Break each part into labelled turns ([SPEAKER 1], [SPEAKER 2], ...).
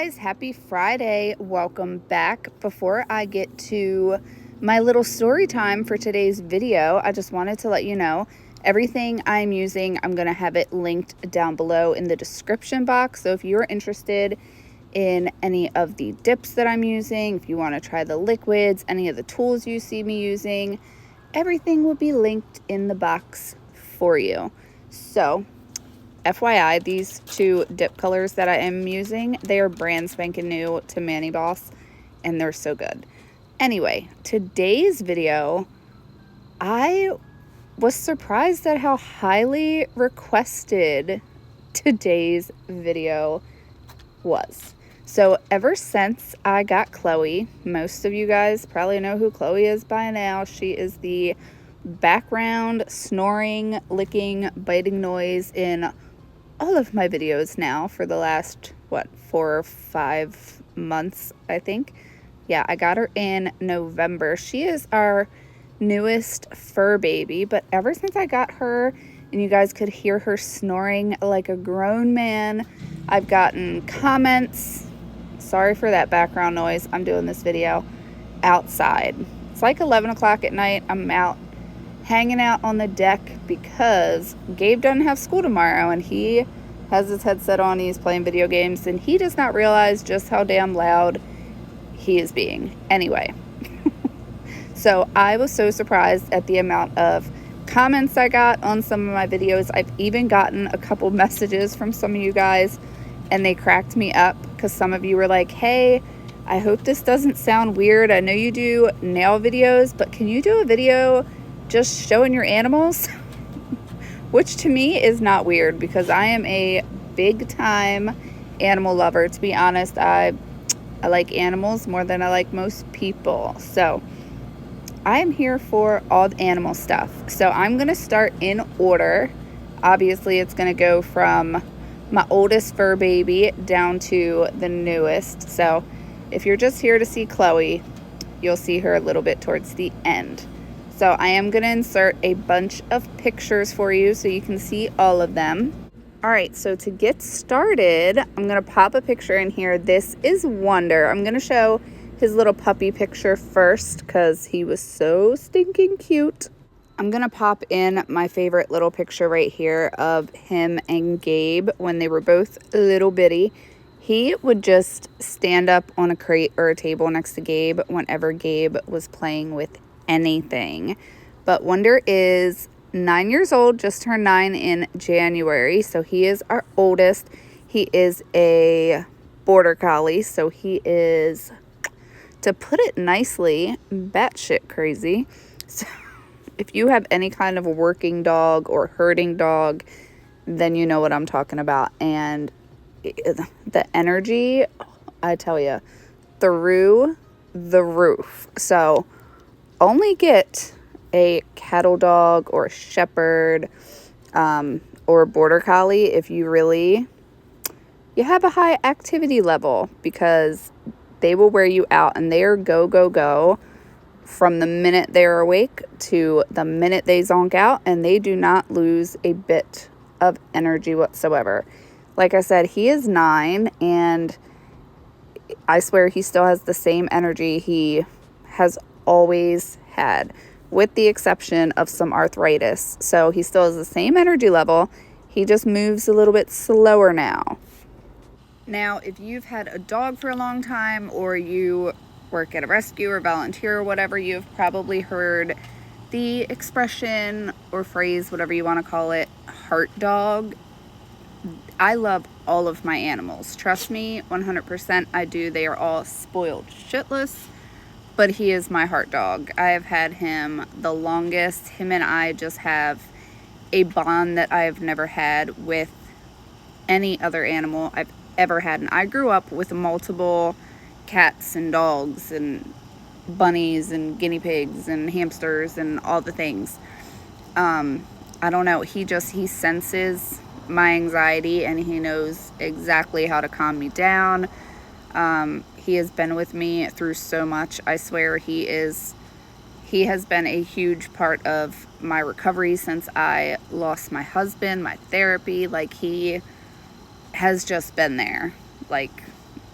[SPEAKER 1] guys, happy Friday. Welcome back. Before I get to my little story time for today's video, I just wanted to let you know everything I'm using, I'm going to have it linked down below in the description box. So if you're interested in any of the dips that I'm using, if you want to try the liquids, any of the tools you see me using, everything will be linked in the box for you. So FYI, these two dip colors that I am using, they are brand spanking new to Mani Boss, and they're so good. Anyway, today's video, I was surprised at how highly requested today's video was. So ever since I got Chloe, most of you guys probably know who Chloe is by now. She is the background snoring, licking, biting noise in all of my videos now for the last, 4 or 5 months, I think. Yeah, I got her in November. She is our newest fur baby, but ever since I got her and you guys could hear her snoring like a grown man, I've gotten comments. Sorry for that background noise. I'm doing this video outside. It's like 11 o'clock at night. I'm out hanging out on the deck because Gabe doesn't have school tomorrow and he has his headset on. He's playing video games and he does not realize just how damn loud he is being. Anyway, so I was so surprised at the amount of comments I got on some of my videos. I've even gotten a couple messages from some of you guys and they cracked me up because some of you were like, hey, I hope this doesn't sound weird. I know you do nail videos, but can you do a video just showing your animals? Which to me is not weird because I am a big time animal lover. To be honest, I like animals more than I like most people. So I am here for all the animal stuff. So I'm going to start in order. Obviously, it's going to go from my oldest fur baby down to the newest. So if you're just here to see Chloe, you'll see her a little bit towards the end. So I am going to insert a bunch of pictures for you so you can see all of them. All right, so to get started, I'm going to pop a picture in here. This is Wonder. I'm going to show his little puppy picture first because he was so stinking cute. I'm going to pop in my favorite little picture right here of him and Gabe when they were both little bitty. He would just stand up on a crate or a table next to Gabe whenever Gabe was playing with anything. But Wonder is 9 years old, just turned 9 in January, so he is our oldest. He is a border collie, so he is, to put it nicely, batshit crazy. So if you have any kind of a working dog or herding dog, then you know what I'm talking about. And the energy, I tell you, through the roof. So only get a cattle dog or a shepherd or a border collie if you have a high activity level, because they will wear you out and they are go, go, go from the minute they're awake to the minute they zonk out, and they do not lose a bit of energy whatsoever. Like I said, he is 9 and I swear he still has the same energy he has always had, with the exception of some arthritis. So he still has the same energy level. He just moves a little bit slower now. Now, if you've had a dog for a long time or you work at a rescue or volunteer or whatever, you've probably heard the expression or phrase, whatever you want to call it, heart dog. I love all of my animals. Trust me, 100% I do. They are all spoiled shitless. But he is my heart dog. I have had him the longest. Him and I just have a bond that I have never had with any other animal I've ever had. And I grew up with multiple cats and dogs and bunnies and guinea pigs and hamsters and all the things. I don't know. He senses my anxiety and he knows exactly how to calm me down. He has been with me through so much. I swear he has been a huge part of my recovery since I lost my husband, my therapy. Like, he has just been there. Like,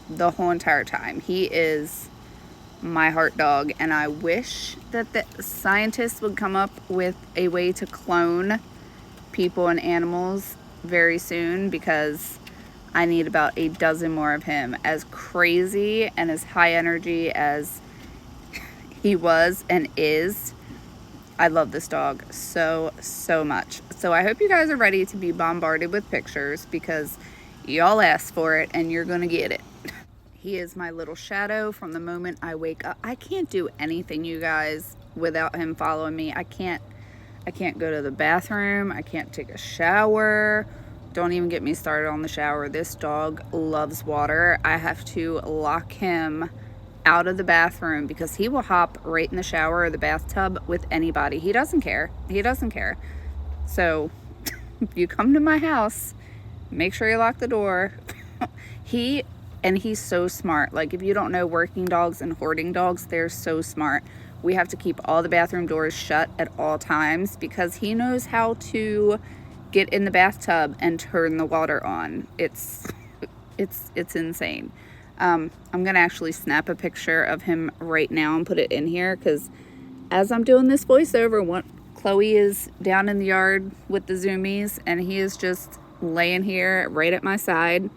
[SPEAKER 1] the whole entire time. He is my heart dog, and I wish that the scientists would come up with a way to clone people and animals very soon, because I need about a dozen more of him. As crazy and as high energy as he was and is, I love this dog so much. So I hope you guys are ready to be bombarded with pictures, because y'all asked for it and you're gonna get it. He is my little shadow from the moment I wake up. I can't do anything, you guys, without him following me. I can't go to the bathroom. I can't take a shower. Don't even get me started on the shower. This dog loves water. I have to lock him out of the bathroom because he will hop right in the shower or the bathtub with anybody. He doesn't care. He doesn't care. So if you come to my house, make sure you lock the door. He's so smart. Like, if you don't know working dogs and hoarding dogs, they're so smart. We have to keep all the bathroom doors shut at all times because he knows how to get in the bathtub and turn the water on. It's insane. I'm gonna actually snap a picture of him right now and put it in here, because as I'm doing this voiceover, Chloe is down in the yard with the zoomies, and he is just laying here right at my side.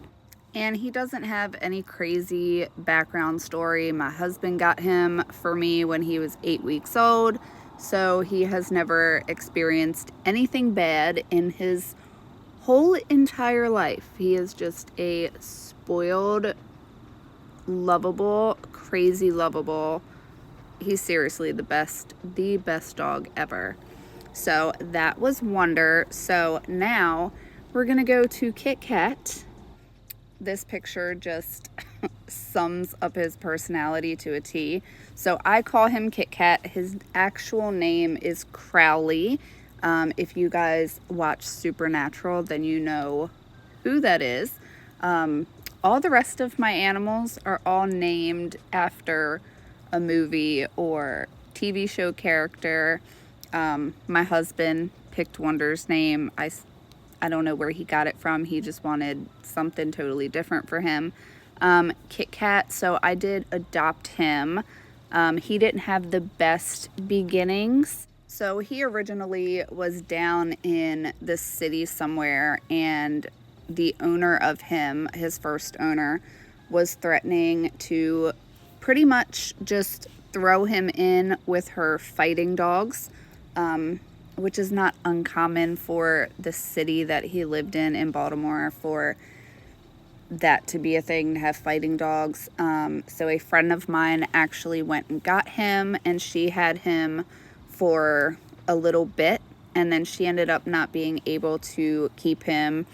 [SPEAKER 1] And he doesn't have any crazy background story. My husband got him for me when he was 8 weeks old, so he has never experienced anything bad in his whole entire life. He is just a spoiled, lovable, crazy lovable. He's seriously the best dog ever. So that was Wonder. So now we're gonna go to Kit Kat. This picture just sums up his personality to a T. So I call him Kit Kat. His actual name is Crowley. If you guys watch Supernatural, then you know who that is. All the rest of my animals are all named after a movie or TV show character. My husband picked Wonder's name. I don't know where he got it from. He just wanted something totally different for him. Kit Kat, so I did adopt him. He didn't have the best beginnings. So he originally was down in the city somewhere, and the owner of him, his first owner, was threatening to pretty much just throw him in with her fighting dogs, which is not uncommon for the city that he lived in Baltimore, for that to be a thing, to have fighting dogs. So a friend of mine actually went and got him, and she had him for a little bit, and then she ended up not being able to keep him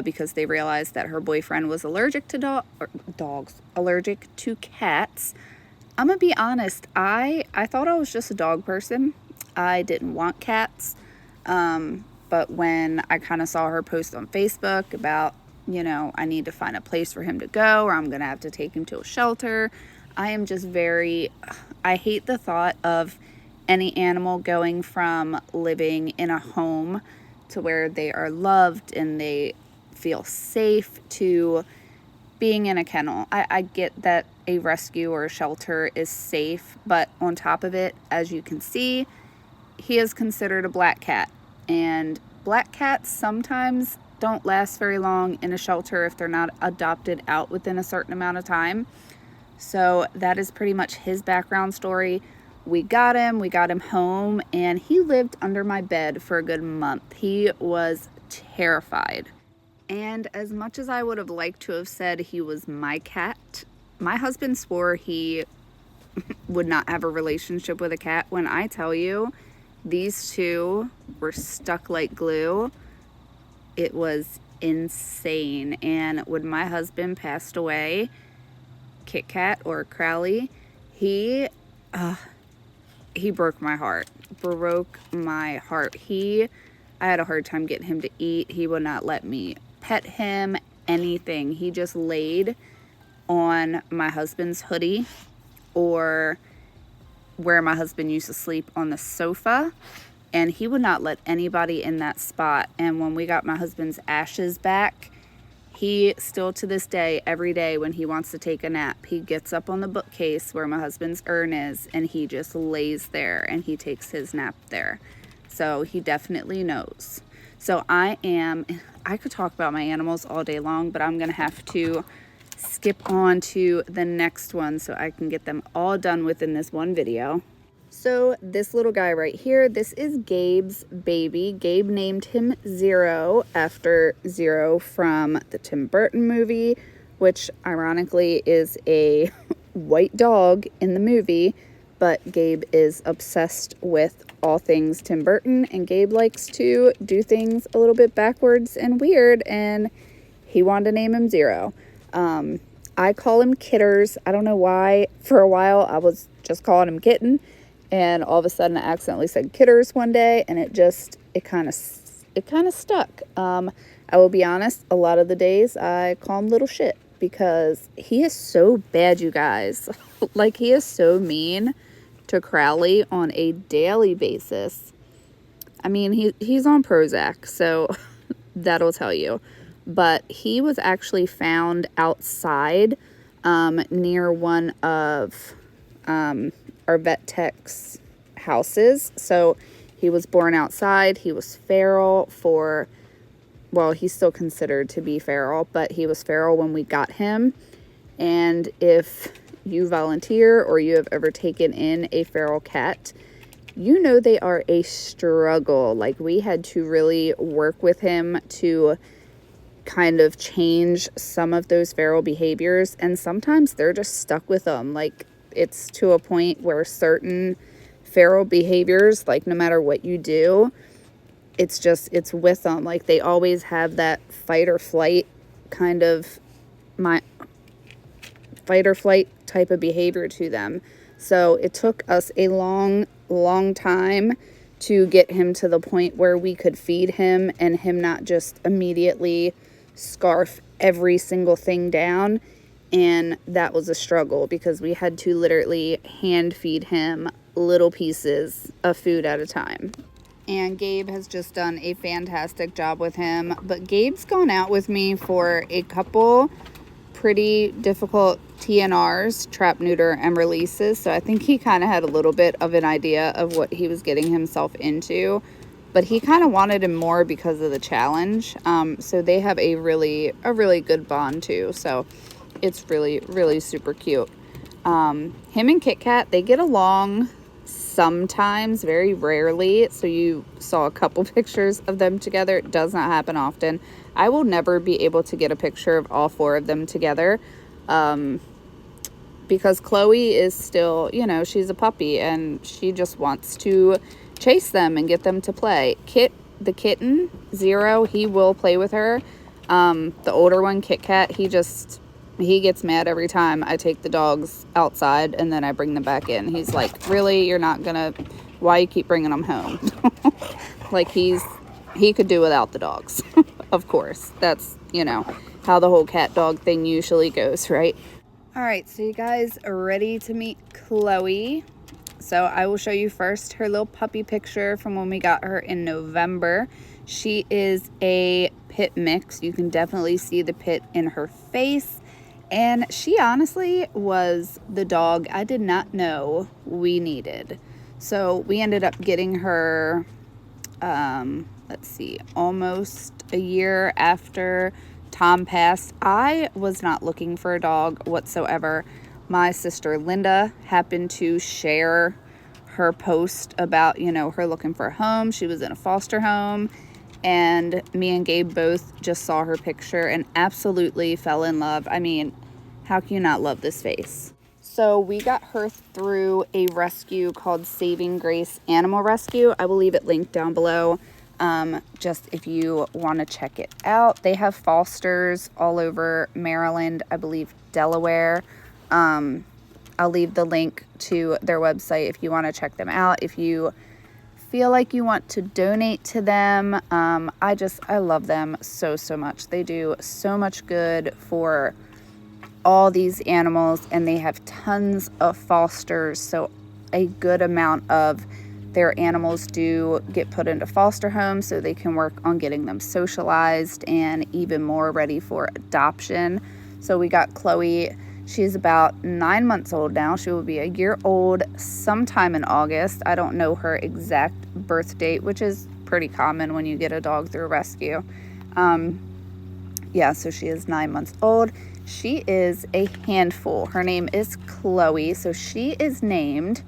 [SPEAKER 1] because they realized that her boyfriend was allergic to allergic to cats. I'm gonna be honest, I thought I was just a dog person. I didn't want cats, but when I kind of saw her post on Facebook about, you know, I need to find a place for him to go, or I'm gonna have to take him to a shelter, I am just I hate the thought of any animal going from living in a home to where they are loved and they feel safe to being in a kennel. I get that a rescue or a shelter is safe, but on top of it, as you can see, he is considered a black cat, and black cats sometimes don't last very long in a shelter if they're not adopted out within a certain amount of time. So that is pretty much his background story. We got him home, and he lived under my bed for a good month. He was terrified. And as much as I would have liked to have said he was my cat, my husband swore he would not have a relationship with a cat. When I tell you, these two were stuck like glue. It was insane. And when my husband passed away, Kit Kat, or Crowley, he broke my heart. I had a hard time getting him to eat. He would not let me pet him, anything. He just laid on my husband's hoodie, or where my husband used to sleep, on the sofa, and he would not let anybody in that spot. And when we got my husband's ashes back, He still to this day, every day when he wants to take a nap, he gets up on the bookcase where my husband's urn is, and he just lays there and he takes his nap there. So he definitely knows. So I could talk about my animals all day long, but I'm gonna have to skip on to the next one so I can get them all done within this one video. So this little guy right here, this is Gabe's baby. Gabe named him Zero after Zero from the Tim Burton movie, which ironically is a white dog in the movie, but Gabe is obsessed with all things Tim Burton, and Gabe likes to do things a little bit backwards and weird, and he wanted to name him Zero. I call him Kitters. I don't know why. For a while, I was just calling him Kitten, and all of a sudden, I accidentally said Kitters one day, and it kind of stuck. I will be honest, a lot of the days, I call him Little Shit, because he is so bad, you guys. Like, he is so mean to Crowley on a daily basis. I mean, he's on Prozac, so that'll tell you. But he was actually found outside near one of our vet tech's houses. So he was born outside. He was feral for, well, he's still considered to be feral, but he was feral when we got him. And if you volunteer or you have ever taken in a feral cat, you know they are a struggle. Like, we had to really work with him to kind of change some of those feral behaviors, and sometimes they're just stuck with them. Like, it's to a point where certain feral behaviors, like, no matter what you do, it's with them. Like, they always have that fight or flight type of behavior to them. So it took us a long time to get him to the point where we could feed him and him not just immediately scarf every single thing down. And that was a struggle, because we had to literally hand feed him little pieces of food at a time. And Gabe has just done a fantastic job with him. But Gabe's gone out with me for a couple pretty difficult TNRs, trap, neuter, and releases. So I think he kind of had a little bit of an idea of what he was getting himself into. But he kind of wanted him more because of the challenge. So they have a really good bond too. So it's really super cute. Him and Kit Kat, they get along sometimes, very rarely. So you saw a couple pictures of them together. It does not happen often. I will never be able to get a picture of all four of them together, because Chloe is still, you know, she's a puppy and she just wants to chase them and get them to play. The kitten, Zero, he will play with her. The older one, Kit Kat, he gets mad every time I take the dogs outside and then I bring them back in. He's like, really? You're not gonna, why you keep bringing them home? Like, he could do without the dogs. Of course, that's, you know, how the whole cat dog thing usually goes, right? All right, so you guys are ready to meet Chloe. So I will show you first her little puppy picture from when we got her in November. She is a pit mix. You can definitely see the pit in her face. And she honestly was the dog I did not know we needed. So we ended up getting her, let's see, almost a year after Tom passed. I was not looking for a dog whatsoever. My sister Linda happened to share her post about, you know, her looking for a home. She was in a foster home, and me and Gabe both just saw her picture and absolutely fell in love. I mean, how can you not love this face? So we got her through a rescue called Saving Grace Animal Rescue. I will leave it linked down below, just if you want to check it out. They have fosters all over Maryland, I believe Delaware. I'll leave the link to their website if you want to check them out. If you feel like you want to donate to them, I love them so much. They do so much good for all these animals, and they have tons of fosters, so a good amount of their animals do get put into foster homes so they can work on getting them socialized and even more ready for adoption. So we got Chloe. She's about 9 months old now. She will be a year old sometime in August. I don't know her exact birth date, which is pretty common when you get a dog through a rescue. Yeah, so she is 9 months old. She is a handful. Her name is Chloe. So she is named,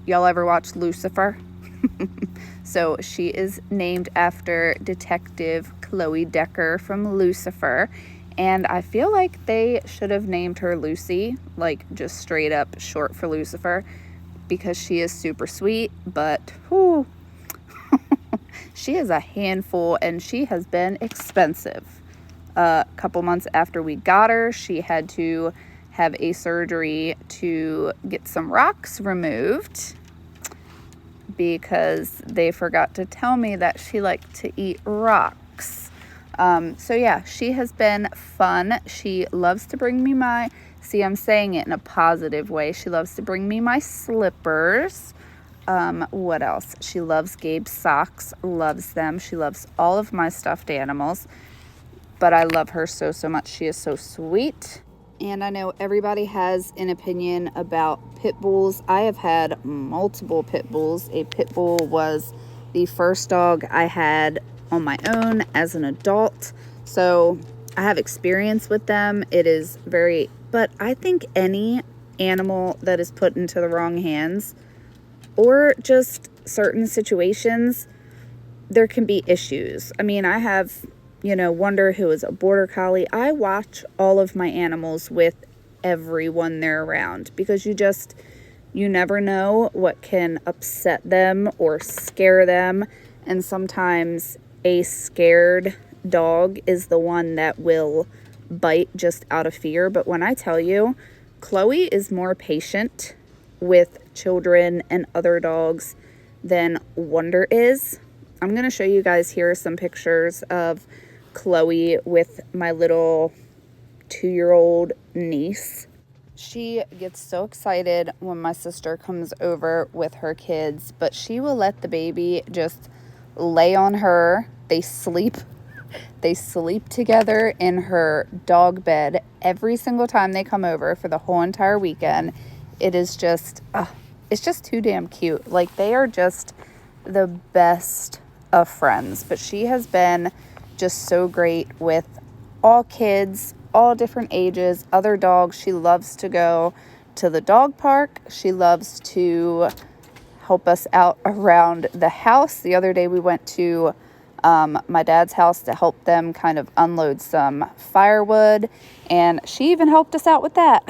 [SPEAKER 1] y'all ever watch Lucifer? So she is named after Detective Chloe Decker from Lucifer. And I feel like they should have named her Lucy, like just straight up short for Lucifer, because she is super sweet, but whew, she is a handful and she has been expensive. A couple months after we got her, she had to have a surgery to get some rocks removed because they forgot to tell me that she liked to eat rocks. So yeah, she has been fun. She loves to bring me my, see, I'm saying it in a positive way. She loves to bring me my slippers. What else? She loves Gabe's socks, loves them. She loves all of my stuffed animals. But I love her so, so much. She is so sweet. And I know everybody has an opinion about pit bulls. I have had multiple pit bulls. A pit bull was the first dog I had on my own as an adult. So I have experience with them. It is very, but I think any animal that is put into the wrong hands or just certain situations, there can be issues. I mean, I have, you know, Wonder, who is a border collie. I watch all of my animals with everyone they're around because you never know what can upset them or scare them. And sometimes a scared dog is the one that will bite just out of fear. But when I tell you, Chloe is more patient with children and other dogs than Wonder is. I'm going to show you guys here some pictures of Chloe with my little 2-year-old niece. She gets so excited when my sister comes over with her kids, but she will let the baby just lay on her. They sleep together in her dog bed every single time they come over for the whole entire weekend. It is just, it's just too damn cute. Like, they are just the best of friends. But she has been just so great with all kids, all different ages, other dogs. She loves to go to the dog park. She loves to help us out around the house. The other day we went to my dad's house to help them kind of unload some firewood, and she even helped us out with that.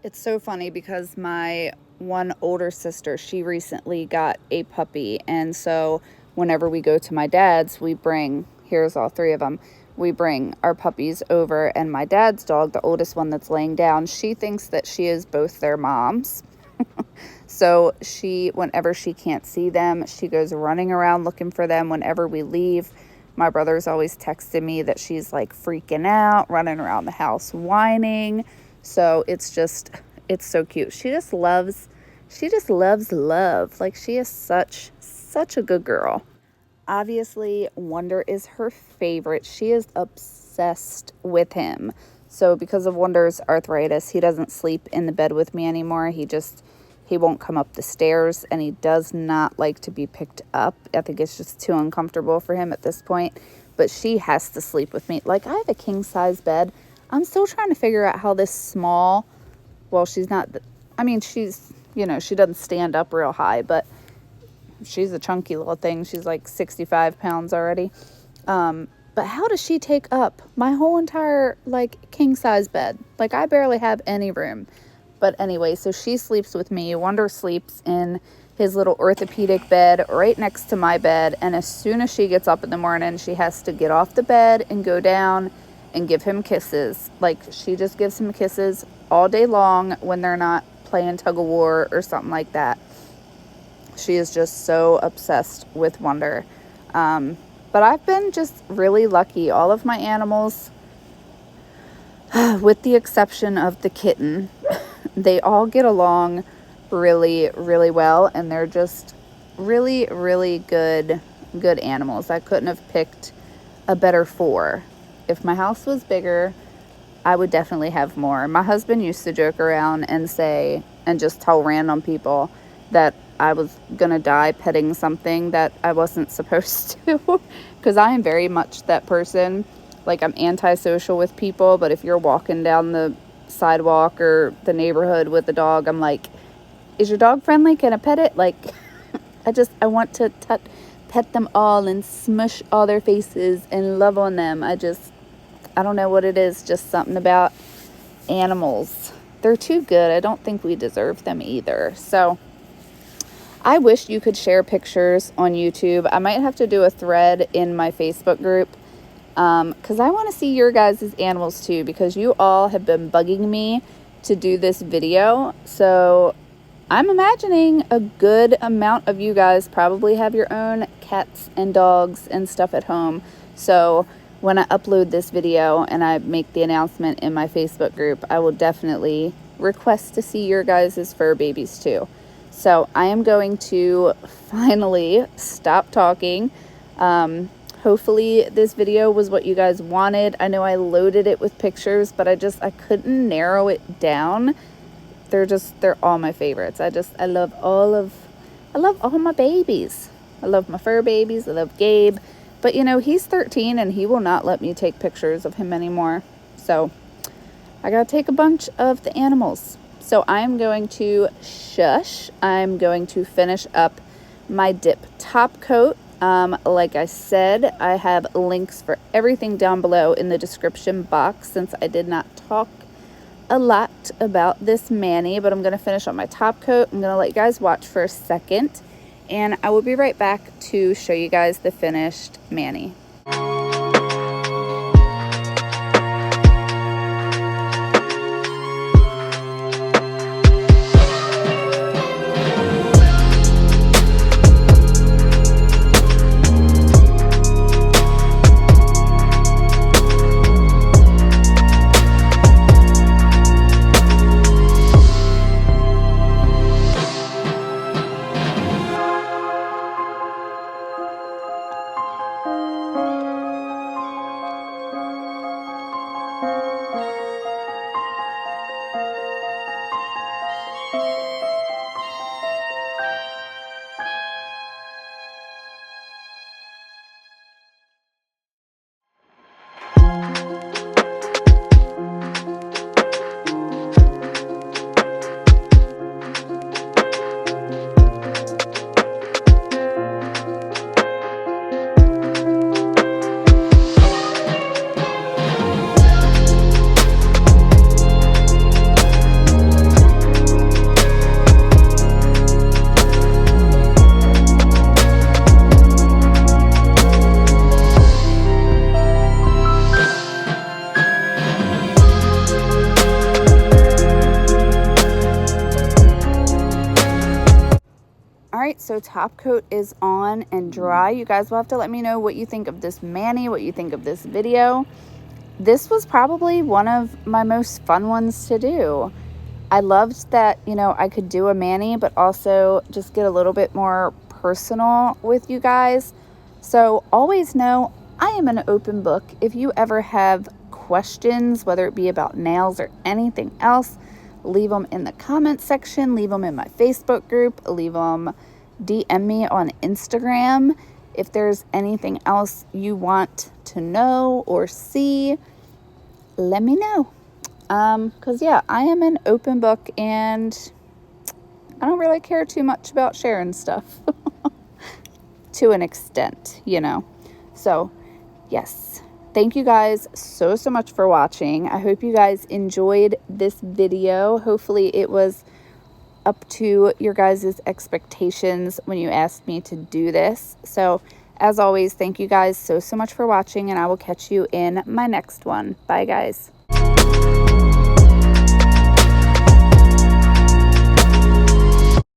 [SPEAKER 1] It's so funny because my one older sister, she recently got a puppy, and so whenever we go to my dad's, we bring, here's all 3 of them, we bring our puppies over, and my dad's dog, the oldest one that's laying down, she thinks that she is both their moms. So she, whenever she can't see them, she goes running around looking for them whenever we leave. My brother's always texting me that she's like freaking out, running around the house whining. So it's so cute. She just loves love. Like, she is such a good girl. Obviously, Wonder is her favorite. She is obsessed with him. So because of Wonder's arthritis, he doesn't sleep in the bed with me anymore. He won't come up the stairs, and he does not like to be picked up. I think it's just too uncomfortable for him at this point. But she has to sleep with me. Like, I have a king-size bed. I'm still trying to figure out how this small, well, she's not, I mean, she's, you know, she doesn't stand up real high, but she's a chunky little thing. She's like 65 pounds already. But how does she take up my whole entire, like, king-size bed? Like, I barely have any room. But anyway, so she sleeps with me. Wonder sleeps in his little orthopedic bed right next to my bed. And as soon as she gets up in the morning, she has to get off the bed and go down and give him kisses. Like, she just gives him kisses all day long when they're not playing tug-of-war or something like that. She is just so obsessed with Wonder. But I've been just really lucky. All of my animals, with the exception of the kitten, they all get along really, really well, and they're just really, really good animals. I couldn't have picked a better 4. If my house was bigger, I would definitely have more. My husband used to joke around and say, and just tell random people that I was gonna die petting something that I wasn't supposed to, because I am very much that person. Like, I'm antisocial with people, but if you're walking down the sidewalk or the neighborhood with a dog, I'm like, is your dog friendly? Can I pet it? Like, I want to pet them all and smush all their faces and love on them. I don't know what it is, just something about animals. They're too good. I don't think we deserve them either. So I wish you could share pictures on YouTube. I might have to do a thread in my Facebook group, because I want to see your guys' animals too, because you all have been bugging me to do this video. So I'm imagining a good amount of you guys probably have your own cats and dogs and stuff at home. So when I upload this video and I make the announcement in my Facebook group, I will definitely request to see your guys' fur babies too. So I am going to finally stop talking. Hopefully this video was what you guys wanted. I know I loaded it with pictures, but I couldn't narrow it down. They're all my favorites. I love all my babies. I love my fur babies. I love Gabe. But you know, he's 13 and he will not let me take pictures of him anymore. So I gotta take a bunch of the animals. So I'm going to shush. I'm going to finish up my dip top coat. Like I said, I have links for everything down below in the description box, since I did not talk a lot about this mani, but I'm going to finish up my top coat. I'm going to let you guys watch for a second, and I will be right back to show you guys the finished mani. Alright, so top coat is on and dry. You guys will have to let me know what you think of this mani, what you think of this video. This was probably one of my most fun ones to do. I loved that, you know, I could do a mani, but also just get a little bit more personal with you guys. So always know I am an open book. If you ever have questions, whether it be about nails or anything else, leave them in the comment section, leave them in my Facebook group, leave them, DM me on Instagram. If there's anything else you want to know or see, let me know. Because yeah, I am an open book and I don't really care too much about sharing stuff to an extent, you know. So yes, thank you guys so much for watching. I hope you guys enjoyed this video. Hopefully it was up to your guys' expectations when you asked me to do this. So as always, thank you guys so much for watching, and I will catch you in my next one. Bye guys.